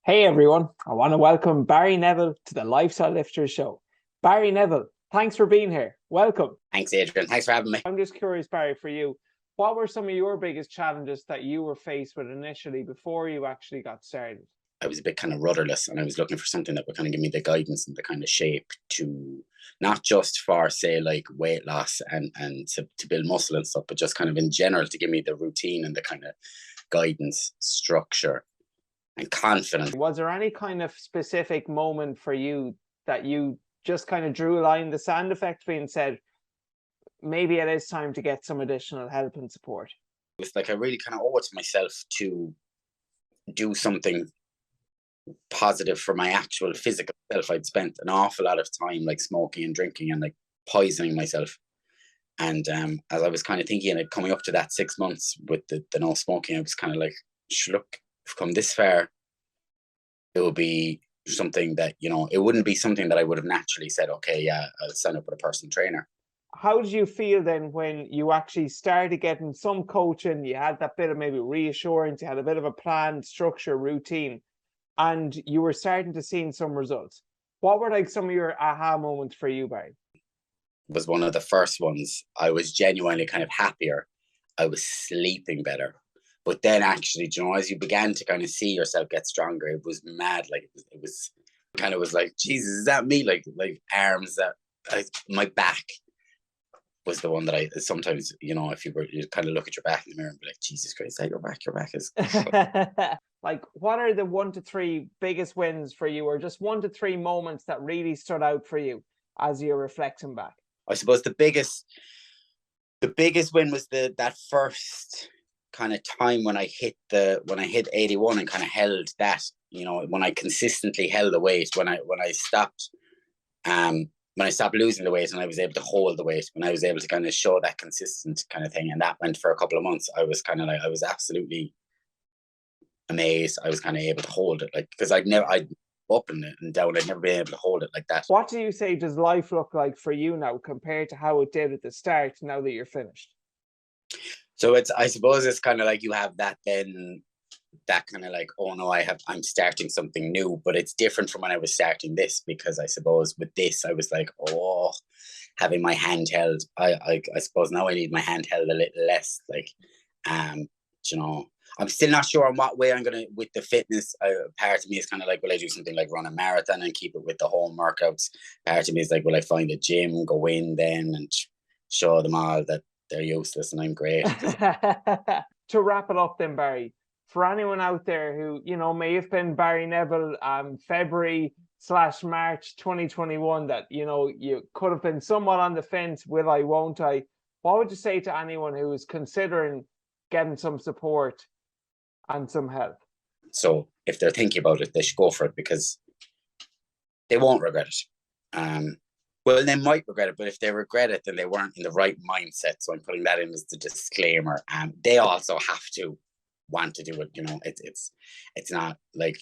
Hey everyone, I want to welcome Barry Neville to the Lifestyle Lifters show. Barry Neville, thanks for being here. Welcome. Thanks, Adrian. Thanks for having me. I'm just curious, Barry, for you, what were some of your biggest challenges that you were faced with initially before you actually got started? I was a bit kind of rudderless, and I was looking for something that would kind of give me the guidance and the kind of shape to not just for, say, like weight loss and to build muscle and stuff, but just kind of in general to give me the routine and the kind of guidance, structure, and confidence. Was there any kind of specific moment for you that you just kind of drew a line in the sand effectively and said, maybe it is time to get some additional help and support? It's like I really kind of owe it to myself to do something positive for my actual physical self. I'd spent an awful lot of time like smoking and drinking and like poisoning myself. And as I was kind of thinking, like coming up to that 6 months with the no smoking, I was kind of like, look, I've come this far. It would be something that, it wouldn't be something that I would have naturally said, okay, yeah, I'll sign up with a personal trainer. How did you feel then when you actually started getting some coaching, you had that bit of maybe reassurance, you had a bit of a plan, structure, routine, and you were starting to see some results? What were like some of your aha moments for you, Barry? Was one of the first ones. I was genuinely kind of happier. I was sleeping better. But then actually, as you began to kind of see yourself get stronger, it was mad. Like it was kind of was like, Jesus, is that me? Like arms my back was the one that I sometimes, if you kind of look at your back in the mirror and be like, Jesus Christ, your back is. Like, what are the 1 to 3 biggest wins for you, or just 1 to 3 moments that really stood out for you as you're reflecting back? I suppose the biggest win was that first kind of time when I hit 81 and kind of held that, when I consistently held the weight, when I stopped losing the weight and I was able to hold the weight, when I was able to kind of show that consistent kind of thing. And that went for a couple of months. I was kind of like, I was absolutely amazed. I was kind of able to hold it, like, because I'd up and down, I'd never been able to hold it like that. What do you say does life look like for you now compared to how it did at the start, now that you're finished? So I suppose it's kind of like you have that then, that kind of like, oh no, I'm starting something new, but it's different from when I was starting this, because I suppose with this, I was like, oh, having my handheld, I suppose now I need my handheld a little less, like, I'm still not sure on what way I'm going to, with the fitness. Part of me is kind of like, will I do something like run a marathon and keep it with the home workouts? Part of me is like, will I find a gym, go in then and show them all that they're useless and I'm great? To wrap it up then, Barry, for anyone out there who, may have been Barry Neville February/March 2021, that, you could have been somewhat on the fence, will I, won't I? What would you say to anyone who is considering getting some support and some help? So if they're thinking about it, they should go for it, because they won't regret it. Well, they might regret it, but if they regret it, then they weren't in the right mindset. So I'm putting that in as the disclaimer. And they also have to want to do it. It's not like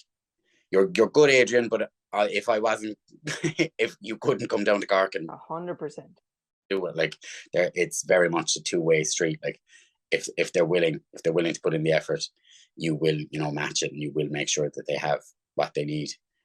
you're good, Adrian, but if I wasn't, if you couldn't come down to Cork and 100% do it, like it's very much a two-way street. Like if they're willing to put in the effort, you will, match it, and you will make sure that they have what they need